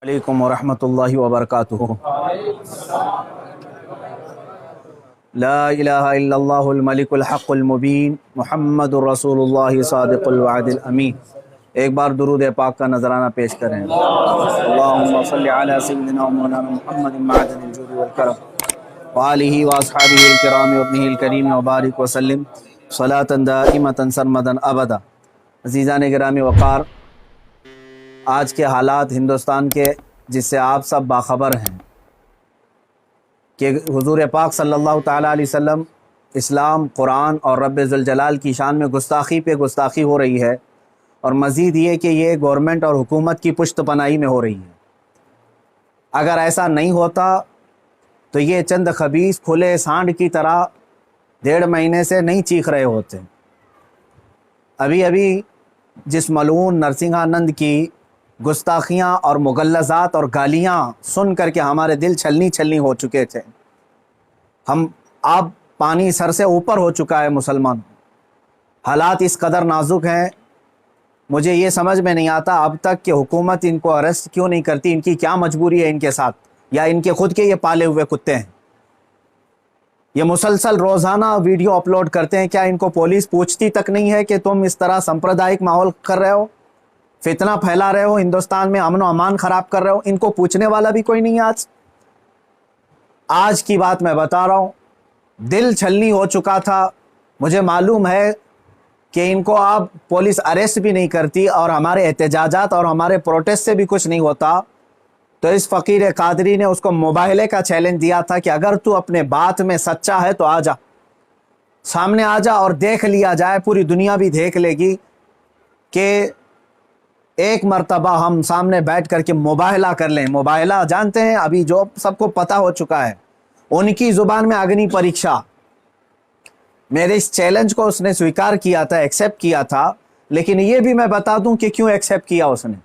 अलैकुम वरहमतुल्लाहि वबरकातुहू। ला इलाहा इल्लल्लाहुल मलिकुल हक़्क़ुल मुबीन मुहम्मदुर रसूलुल्लाहि सादिक़ुल वअदिल अमीन। एक बार दुरूद पाक का नजराना पेश करें। अल्लाहुम्मा सल्लि अला सय्यिदिना व मौलाना मुहम्मदिन मअदनिल जूदि वल करम व आलिहि व अस्हाबिहिल किराम व इब्निहिल करीम व बारिक व सल्लिम सलातन दाइमतन सरमदन अबदा। अज़ीज़ान गिरामी वक़ार, आज के हालात हिंदुस्तान के जिससे आप सब बाखबर हैं कि हुज़ूर पाक सल्लल्लाहु ताला अलैहि वसल्लम, इस्लाम, कुरान और रब्ब ज़ुल जलाल की शान में गुस्ताखी पे गुस्ताखी हो रही है। और मज़ीद ये कि ये गवर्नमेंट और हुकूमत की पुश्त पनाही में हो रही है। अगर ऐसा नहीं होता तो ये चंद खबीस खुले सांड की तरह 1.5 महीने से नहीं चीख रहे होते। अभी अभी जिस मलून नरसिंहानंद की गुस्ताखियाँ और मुगल्लज़ात और गालियाँ सुन करके हमारे दिल छलनी छलनी हो चुके थे। हम अब पानी सर से ऊपर हो चुका है। मुसलमान हालात इस कदर नाजुक हैं, मुझे ये समझ में नहीं आता अब तक कि हुकूमत इनको अरेस्ट क्यों नहीं करती। इनकी क्या मजबूरी है इनके साथ, या इनके खुद के ये पाले हुए कुत्ते हैं। ये मुसलसल रोज़ाना वीडियो अपलोड करते हैं। क्या इनको पुलिस पूछती तक नहीं है कि तुम इस तरह सांप्रदायिक माहौल कर रहे हो, फितना फैला रहे हो, हिंदुस्तान में अमन व अमान खराब कर रहे हो? इनको पूछने वाला भी कोई नहीं है। आज की बात मैं बता रहा हूँ, दिल छलनी हो चुका था। मुझे मालूम है कि इनको अब पुलिस अरेस्ट भी नहीं करती और हमारे एहतजाजात और हमारे प्रोटेस्ट से भी कुछ नहीं होता। तो इस फ़कीर कादरी ने उसको मुबाहले का चैलेंज दिया था कि अगर तू अपने बात में सच्चा है तो आ जा, सामने आ जा और देख लिया जाए, पूरी दुनिया भी देख लेगी कि एक मर्तबा हम सामने बैठ करके मुबाहला कर लें। मुबाहला जानते हैं, अभी जो सबको पता हो चुका है, उनकी ज़ुबान में अग्नि परीक्षा। मेरे इस चैलेंज को उसने स्वीकार किया था, एक्सेप्ट किया था। लेकिन ये भी मैं बता दूं कि क्यों एक्सेप्ट किया उसने।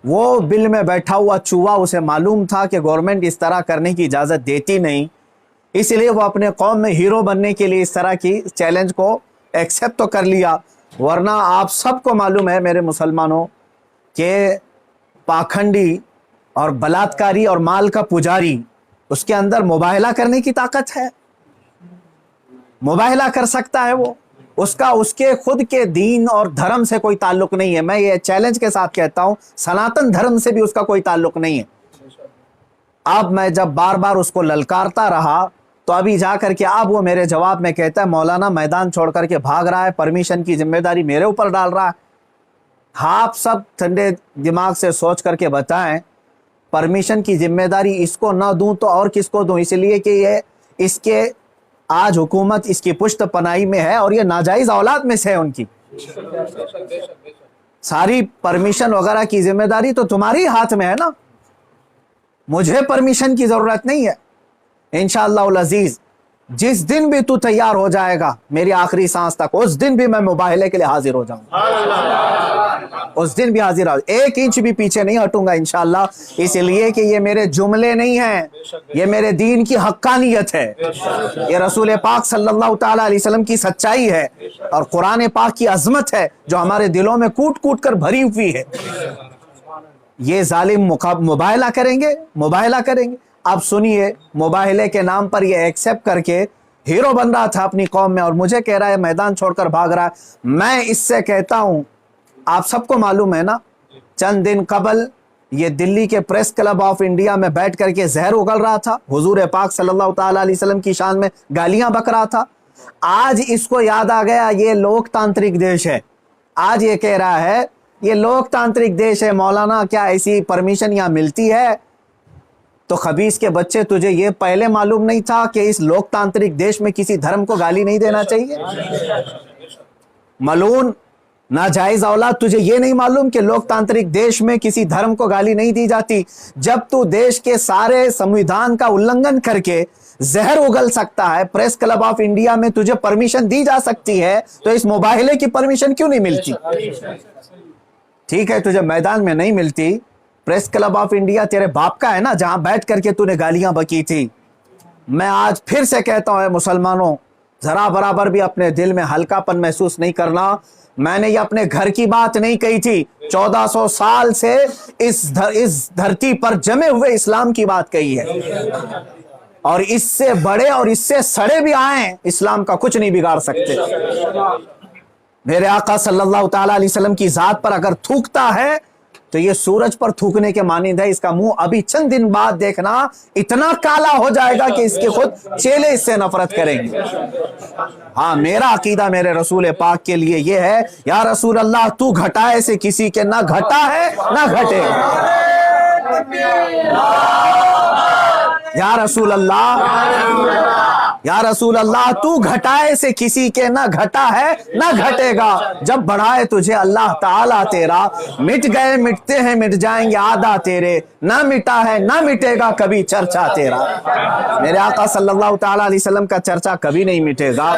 वो बिल में बैठा हुआ चूहा, उसे मालूम था कि गवर्नमेंट इस तरह करने की इजाज़त देती नहीं, इसलिए वो अपने कौम में हीरो बनने के लिए इस तरह की चैलेंज को एक्सेप्ट तो कर लिया। वरना आप सबको मालूम है मेरे मुसलमानों के पाखंडी और बलात्कारी और माल का पुजारी, उसके अंदर मुबाहला करने की ताकत है। मुबाहला कर सकता है वो। उसका उसके खुद के दीन और धर्म से कोई ताल्लुक नहीं है। मैं ये चैलेंज के साथ कहता हूं, सनातन धर्म से भी उसका कोई ताल्लुक नहीं है। अब मैं जब बार बार उसको ललकारता रहा तो अभी जाकर के अब वो मेरे जवाब में कहता है, मौलाना मैदान छोड़ करके भाग रहा है, परमिशन की जिम्मेदारी मेरे ऊपर डाल रहा है। आप सब ठंडे दिमाग से सोच करके बताएं, परमिशन की जिम्मेदारी इसको ना दूं तो और किसको दूं? इसलिए कि ये इसके आज हुकूमत इसकी पुश्त पनाही में है और ये नाजायज औलाद में से है उनकी। सारी परमिशन वगैरह की जिम्मेदारी तो तुम्हारी हाथ में है ना। मुझे परमिशन की जरूरत नहीं है। इंशाअल्लाह उल अजीज, जिस दिन भी तू तैयार हो जाएगा मेरी आखिरी सांस तक, उस दिन भी मैं मुबाहले के लिए हाजिर हो जाऊंगा। उस दिन भी हाजिर हो, 1 इंच भी पीछे नहीं हटूंगा इंशाअल्लाह। इसलिए कि ये मेरे जुमले नहीं हैं, ये मेरे दीन की हक्कानियत है, ये रसूल पाक सल्लल्लाहु ताला अलैहि वसल्लम की सच्चाई है और कुरान पाक की अजमत है जो हमारे दिलों में कूट कूट कर भरी हुई है। ये जालिम मुबाहला करेंगे, मुबाहला करेंगे। अब सुनिए, मुबाहले के नाम पर ये एक्सेप्ट करके हीरो बन रहा था अपनी कौम में और मुझे कह रहा है मैदान छोड़कर भाग रहा है। मैं इससे कहता हूं, आप सबको मालूम है ना, चंद दिन कबल ये दिल्ली के प्रेस क्लब ऑफ इंडिया में बैठ करके जहर उगल रहा था, हुजूर पाक सल्लल्लाहु ताला अलैहि वसल्लम की शान में गालियां बक रहा था। आज इसको याद आ गया ये लोकतांत्रिक देश है। आज ये कह रहा है ये लोकतांत्रिक देश है, मौलाना क्या ऐसी परमिशन यहां मिलती है? तो खबीस के बच्चे, तुझे ये पहले मालूम नहीं था कि इस लोकतांत्रिक देश में किसी धर्म को गाली नहीं देना चाहिए? मलून नाजायज औलाद, तुझे ये नहीं मालूम कि लोकतांत्रिक देश में किसी धर्म को गाली नहीं दी जाती? जब तू देश के सारे संविधान का उल्लंघन करके जहर उगल सकता है, प्रेस क्लब ऑफ इंडिया में तुझे परमिशन दी जा सकती है, तो इस मुबाहले की परमिशन क्यों नहीं मिलती? ठीक है, तुझे मैदान में नहीं मिलती, प्रेस क्लब ऑफ इंडिया तेरे बाप का है ना, जहां बैठ करके तूने गालियां बकी थी। मैं आज फिर से कहता हूं मुसलमानों, जरा बराबर भी अपने दिल में हल्कापन महसूस नहीं करना। मैंने ये अपने घर की बात नहीं कही थी, 1400 साल से इस धरती पर जमे हुए इस्लाम की बात कही है। और इससे बड़े और इससे सड़े भी आए, इस्लाम का कुछ नहीं बिगाड़ सकते। मेरे आका सल्लल्लाहु ताला अलैहि वसल्लम की जात पर अगर थूकता है तो ये सूरज पर थूकने के मानिंद है। इसका मुंह अभी चंद दिन बाद देखना इतना काला हो जाएगा कि इसके खुद चेले इससे नफरत करेंगे। हाँ, मेरा अकीदा मेरे रसूल पाक के लिए ये है, या रसूल अल्लाह तू घटाए से किसी के ना घटा है ना घटे। या रसूल अल्लाह, या रसूल अल्लाह तू घटाए से किसी के ना घटा है ना घटेगा। जब बढ़ाए तुझे अल्लाह ताला तेरा, मिट गए मिटते हैं मिट जाएंगे आदा तेरे, ना मिटा है ना मिटेगा कभी चर्चा तेरा। मेरे आका सल्लल्लाहु ताला अलैहि वसल्लम का चर्चा कभी नहीं मिटेगा।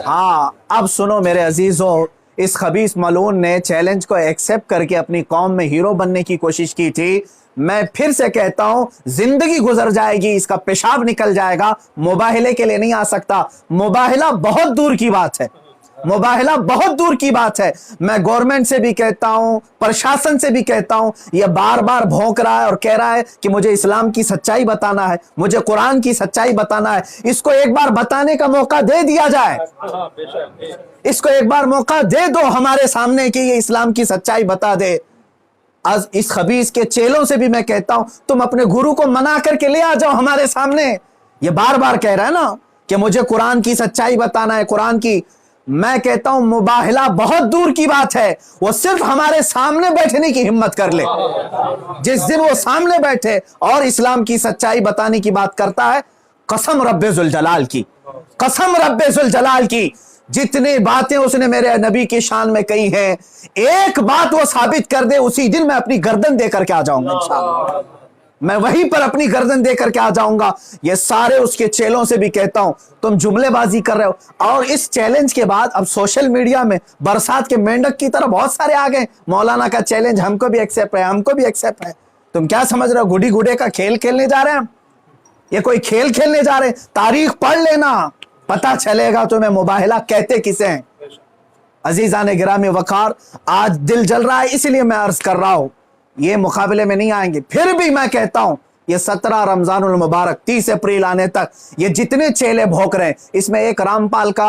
हाँ, अब सुनो मेरे अजीजों, इस खबीस मलून ने चैलेंज को एक्सेप्ट करके अपनी कौम में हीरो बनने की कोशिश की थी। मैं फिर से कहता हूं, जिंदगी गुजर जाएगी, इसका पेशाब निकल जाएगा, मुबाहिले के लिए नहीं आ सकता। मुबाहिला बहुत दूर की बात है, मुबाहिला बहुत दूर की बात है। मैं गवर्नमेंट से भी कहता हूं, प्रशासन से भी कहता हूं, यह बार बार भौंक रहा है और कह रहा है कि मुझे इस्लाम की सच्चाई बताना है, मुझे कुरान की सच्चाई बताना है। इसको एक बार बताने का मौका दे दिया जाए, इसको एक बार मौका दे दो हमारे सामने कि ये इस्लाम की सच्चाई बता दे। आज इस खबीस के चेलों से भी मैं कहता हूं, तुम अपने गुरु को मना करके ले आ जाओ हमारे सामने। ये बार बार कह रहा है ना कि मुझे कुरान की सच्चाई बताना है, कुरान की। मैं कहता हूं मुबाहिला बहुत दूर की बात है, वो सिर्फ हमारे सामने बैठने की हिम्मत कर ले। जिस दिन वो सामने बैठे और इस्लाम की सच्चाई बताने की बात करता है, कसम रब्बे जुल जलाल की, कसम रब्बे जुल जलाल की, जितनी बातें उसने मेरे नबी की शान में कही हैं, एक बात वो साबित कर दे, उसी दिन मैं अपनी गर्दन देकर के आ जाऊंगा इंशाअल्लाह। मैं वहीं पर अपनी गर्दन देकर के आ जाऊंगा। ये सारे उसके चेलों से भी कहता हूं, तुम जुमलेबाजी कर रहे हो। और इस चैलेंज के बाद अब सोशल मीडिया में बरसात के मेंढक की तरह बहुत सारे आ गए, मौलाना का चैलेंज हमको भी एक्सेप्ट है, हमको भी एक्सेप्ट है। तुम क्या समझ रहे हो, गुडी गुडे का खेल खेलने जा रहे हैं हम? ये कोई खेल खेलने जा रहे हैं? तारीख पढ़ लेना, पता चलेगा तुम्हें मुबाहिला कहते किसे हैं। अजीजान गिरामी वकार, आज दिल जल रहा है इसलिए मैं अर्ज कर रहा हूं, ये मुकाबले में नहीं आएंगे। फिर भी मैं कहता हूं, ये 17 रमजानुल मुबारक 30 अप्रैल आने तक ये जितने चेले भोंक रहे हैं, इसमें एक रामपाल का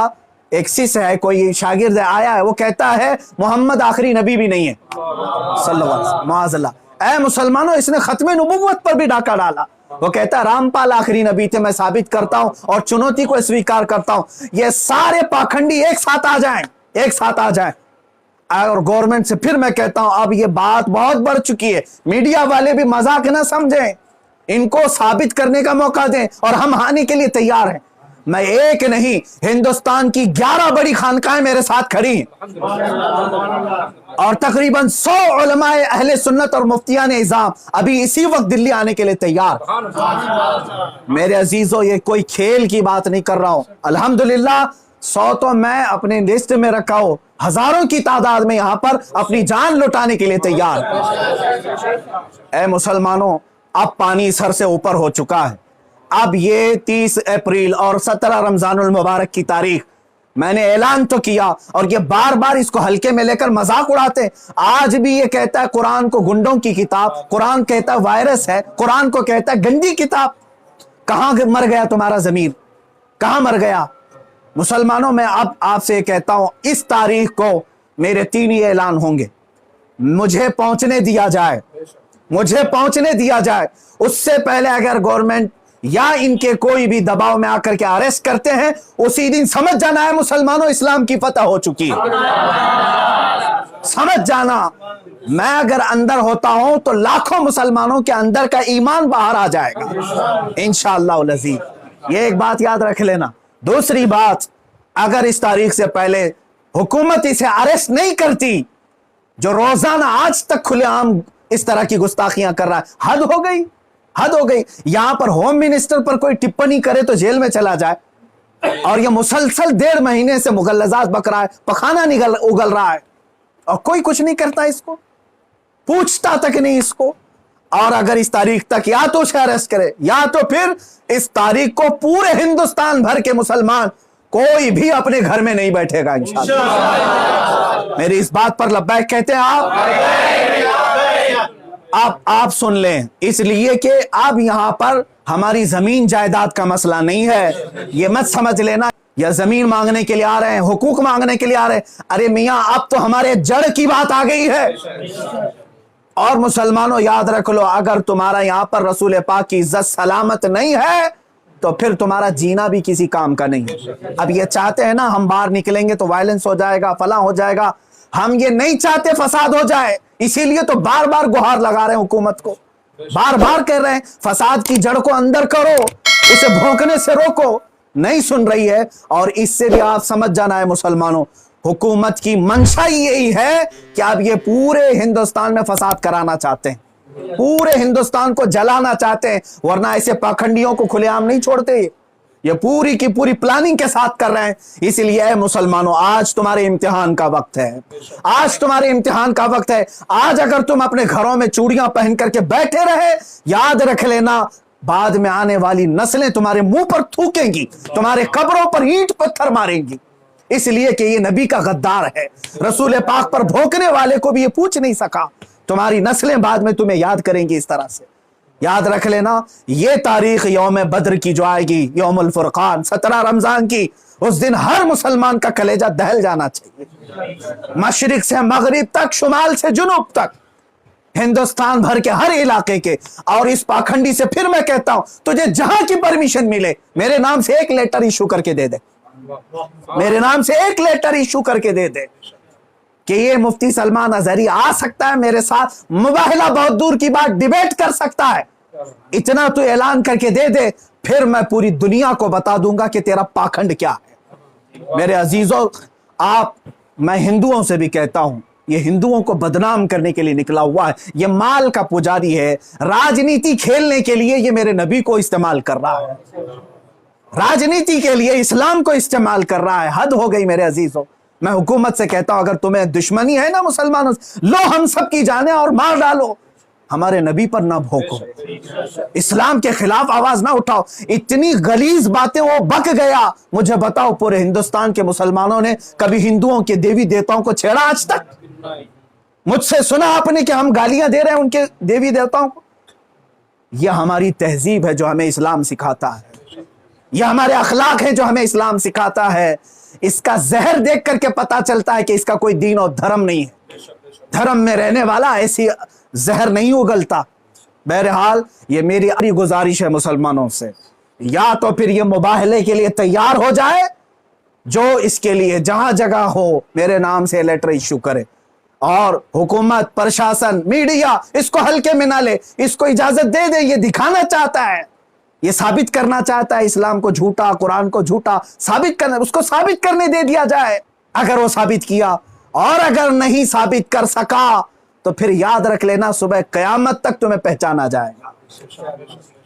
एक शिष्य है, कोई शागिर्द आया है, वो कहता है मोहम्मद आखिरी नबी भी नहीं है सल्लल्लाहु अलैहि वसल्लम। ऐ मुसलमानों, इसने खत्मे नबुव्वत पर भी डाका डाला। वो कहता है रामपाल आखिरी नबी थे, मैं साबित करता हूं और चुनौती को स्वीकार करता हूं। ये सारे पाखंडी एक साथ आ जाएं, एक साथ आ जाएं। और गवर्नमेंट से फिर मैं कहता हूं, अब ये बात बहुत बढ़ चुकी है, मीडिया वाले भी मजाक ना समझें, इनको साबित करने का मौका दें और हम आने के लिए तैयार हैं। मैं एक नहीं, हिंदुस्तान की 11 बड़ी खानकाएं मेरे साथ खड़ी हैं और तकरीबन 100 उलमाए अहले सुन्नत और मुफ्तियान इज़ाम अभी इसी वक्त दिल्ली आने के लिए तैयार। मेरे अजीजों, ये कोई खेल की बात नहीं कर रहा हूं। अल्हम्दुलिल्लाह 100 तो मैं अपने लिस्ट में रखा हूं, हजारों की तादाद में यहां पर अपनी जान लुटाने के लिए तैयार। ऐ मुसलमानों, अब पानी सर से ऊपर हो चुका है। अब ये 30 अप्रैल और 17 रमजानुल मुबारक की तारीख मैंने ऐलान तो किया और ये बार बार इसको हल्के में लेकर मजाक उड़ाते हैं। आज भी ये कहता है कुरान को गुंडों की किताब, कुरान कहता है वायरस है, कुरान को कहता है गंदी किताब। कहां मर गया तुम्हारा ज़मीर, कहां मर गया? मुसलमानों, मैं अब आपसे कहता हूं, इस तारीख को मेरे 3 ही ऐलान होंगे। मुझे पहुंचने दिया जाए, मुझे पहुंचने दिया जाए। उससे पहले अगर गवर्नमेंट या इनके कोई भी दबाव में आकर के अरेस्ट करते हैं, उसी दिन समझ जाना है मुसलमानों, इस्लाम की फतह हो चुकी है। समझ जाना, मैं अगर अंदर होता हूं तो लाखों मुसलमानों के अंदर का ईमान बाहर आ जाएगा इंशाअल्लाह अज़ीज़। ये एक बात याद रख लेना। दूसरी बात, अगर इस तारीख से पहले हुकूमत इसे अरेस्ट नहीं करती, जो रोजाना आज तक खुलेआम इस तरह की गुस्ताखियां कर रहा है, हद हो गई, हद हो गई। यहां पर होम मिनिस्टर पर कोई टिप्पणी करे तो जेल में चला जाए, और यह मुसलसल 1.5 महीने से मुगल्लजात बक रहा है, पखाना उगल रहा है और कोई कुछ नहीं करता, इसको पूछता तक नहीं इसको। और अगर इस तारीख तक या तो उसे अरेस्ट करे या तो फिर इस तारीख को पूरे हिंदुस्तान भर के मुसलमान कोई भी अपने घर में नहीं बैठेगा इंशाअल्लाह। मेरी इस बात पर लब्बैक कहते हैं आप सुन लें, इसलिए कि अब यहां पर हमारी जमीन जायदाद का मसला नहीं है। ये मत समझ लेना या जमीन मांगने के लिए आ रहे हैं, हुकूक मांगने के लिए आ रहे हैं। अरे मियां, अब तो हमारे जड़ की बात आ गई है। और मुसलमानों याद रख लो, अगर तुम्हारा यहां पर रसूल पाक की इज्जत सलामत नहीं है तो फिर तुम्हारा जीना भी किसी काम का नहीं है। अब ये चाहते हैं ना हम बाहर निकलेंगे तो वायलेंस हो जाएगा, फला हो जाएगा। हम ये नहीं चाहते फसाद हो जाए, इसीलिए तो बार बार गुहार लगा रहे हैं हुकूमत को, बार बार कह रहे हैं फसाद की जड़ को अंदर करो, उसे भौंकने से रोको। नहीं सुन रही है। और इससे भी आप समझ जाना है मुसलमानों, हुकूमत की मंशा यही है कि आप ये पूरे हिंदुस्तान में फसाद कराना चाहते हैं, पूरे हिंदुस्तान को जलाना चाहते हैं, वरना ऐसे पाखंडियों को खुलेआम नहीं छोड़ते। ये पूरी की पूरी प्लानिंग के साथ कर रहे हैं। इसलिए मुसलमानों, आज तुम्हारे इम्तिहान का वक्त है, आज तुम्हारे इम्तिहान का वक्त है। आज अगर तुम अपने घरों में चूड़ियां पहन करके बैठे रहे, याद रख लेना बाद में आने वाली नस्लें तुम्हारे मुंह पर थूकेंगी, तुम्हारे कब्रों पर ईंट पत्थर मारेंगी। इसलिए कि ये नबी का गद्दार है, रसूल पाक पर भोंकने वाले को भी ये पूछ नहीं सका। तुम्हारी नस्लें बाद में तुम्हें याद करेंगी इस तरह से। याद रख लेना, ये तारीख यौम बद्र की जो आएगी, यौमुल फुरकान 17 रमजान की, उस दिन हर मुसलमान का कलेजा दहल जाना चाहिए। मशरिक से मगरिब तक, शुमाल से जुनूब तक, हिंदुस्तान भर के हर इलाके के। और इस पाखंडी से फिर मैं कहता हूं, तुझे जहां की परमिशन मिले मेरे नाम से एक लेटर इशू करके दे दे, मेरे नाम से एक लेटर इशू करके दे दे कि ये मुफ्ती सलमान अजहरी आ सकता है मेरे साथ, मुबाहिला बहुत दूर की बात, डिबेट कर सकता है। इतना तो ऐलान करके दे दे, फिर मैं पूरी दुनिया को बता दूंगा कि तेरा पाखंड क्या है। मेरे अजीजों, मैं हिंदुओं से भी कहता हूं, ये हिंदुओं को बदनाम करने के लिए निकला हुआ है, ये माल का पुजारी है, राजनीति खेलने के लिए ये मेरे नबी को इस्तेमाल कर रहा है, राजनीति के लिए इस्लाम को इस्तेमाल कर रहा है। हद हो गई मेरे अजीजों। मैं हुकूमत से कहता हूं, अगर तुम्हें दुश्मनी है ना मुसलमानों से, लो हम सब की जाने और मार डालो, हमारे नबी पर ना भोंको, इस्लाम के खिलाफ आवाज ना उठाओ। इतनी गलीज बातें वो बक गया। मुझे बताओ, पूरे हिंदुस्तान के मुसलमानों ने कभी हिंदुओं के देवी देवताओं को छेड़ा आज तक? मुझसे सुना आपने कि हम गालियां दे रहे हैं उनके देवी देवताओं को? यह हमारी तहजीब है जो हमें इस्लाम सिखाता है, यह हमारे अखलाक है जो हमें इस्लाम सिखाता है। इसका जहर देख करके पता चलता है कि इसका कोई दीन और धर्म नहीं है। धर्म में रहने वाला ऐसी जहर नहीं उगलता। बहरहाल, ये मेरी गुजारिश है मुसलमानों से, या तो फिर ये मुबाहले के लिए तैयार हो जाए, जो इसके लिए जहां जगह हो मेरे नाम से लेटर इशू करे, और हुकूमत, प्रशासन, मीडिया इसको हल्के में ना ले, इसको इजाजत दे दे। ये दिखाना चाहता है, ये साबित करना चाहता है इस्लाम को झूठा, कुरान को झूठा साबित करना, उसको साबित करने दे दिया जाए। अगर वो साबित किया, और अगर नहीं साबित कर सका तो फिर याद रख लेना, सुबह कयामत तक तुम्हें पहचाना जाएगा,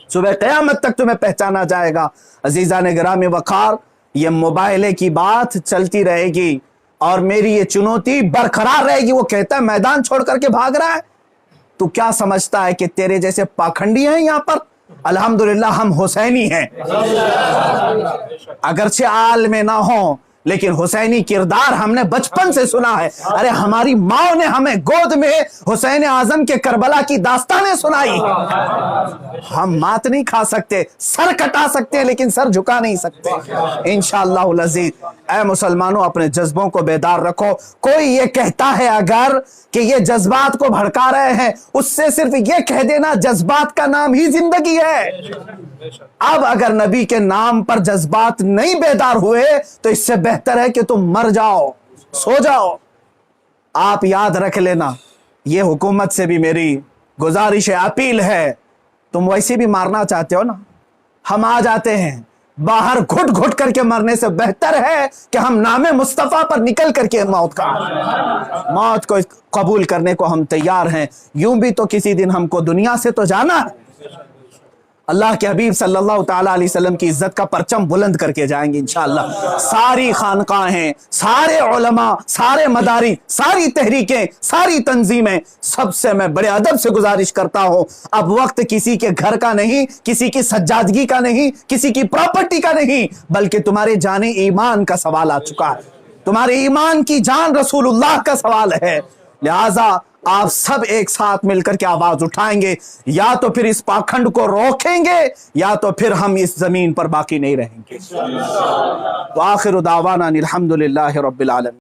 सुबह कयामत तक तुम्हें पहचाना जाएगा। अजीजान गिरामी वकार, ये मुबाहले की बात चलती रहेगी और मेरी ये चुनौती बरकरार रहेगी। वो कहता है मैदान छोड़ करके भाग रहा है, तू क्या समझता है कि तेरे जैसे पाखंडी हैं यहां पर? अल्हम्दुलिल्लाह हम हुसैनी हैं, अगरचे आल में ना हो, लेकिन हुसैनी किरदार हमने बचपन से सुना है। अरे हमारी माँ ने हमें गोद में हुसैन आजम के करबला की दास्तानें सुनाई। हम मात नहीं खा सकते, सर कटा सकते हैं लेकिन सर झुका नहीं सकते इंशाअल्लाह अज़ीज़। ऐ मुसलमानों, अपने जज्बों को बेदार रखो। कोई ये कहता है अगर कि ये जज्बात को भड़का रहे हैं, उससे सिर्फ ये कह देना जज्बात का नाम ही जिंदगी है। अब अगर नबी के नाम पर जज्बात नहीं बेदार हुए तो इससे बेहतर है कि तुम मर जाओ, सो जाओ। आप याद रख लेना, ये हुकूमत से भी मेरी गुजारिश है, अपील है, तुम वैसे भी मारना चाहते हो ना, हम आ जाते हैं। बाहर घुट घुट करके मरने से बेहतर है कि हम नामे मुस्तफा पर निकल करके मौत को कबूल करने को हम तैयार हैं। यूं भी तो किसी दिन हमको दुनिया से तो जाना है। अल्लाह के हबीब सल्लल्लाहु ताला अलैहि वसल्लम की इज्जत का परचम बुलंद करके जाएंगे इंशाअल्लाह। सारी खानकाहें, सारे उलमा, सारे मदारी, सारी तहरीकें, सारी तंजीमें, सबसे मैं बड़े अदब से गुजारिश करता हूं, अब वक्त किसी के घर का नहीं, किसी की सज्जादगी का नहीं, किसी की प्रॉपर्टी का नहीं, बल्कि तुम्हारे जाने ईमान का सवाल आ चुका है। तुम्हारे ईमान की जान रसूलुल्लाह का सवाल है। लिहाजा आप सब एक साथ मिलकर के आवाज उठाएंगे, या तो फिर इस पाखंड को रोकेंगे या तो फिर हम इस जमीन पर बाकी नहीं रहेंगे। तो आखिर दावाना अल्हम्दुलिल्लाहि रब्बिल आलमीन।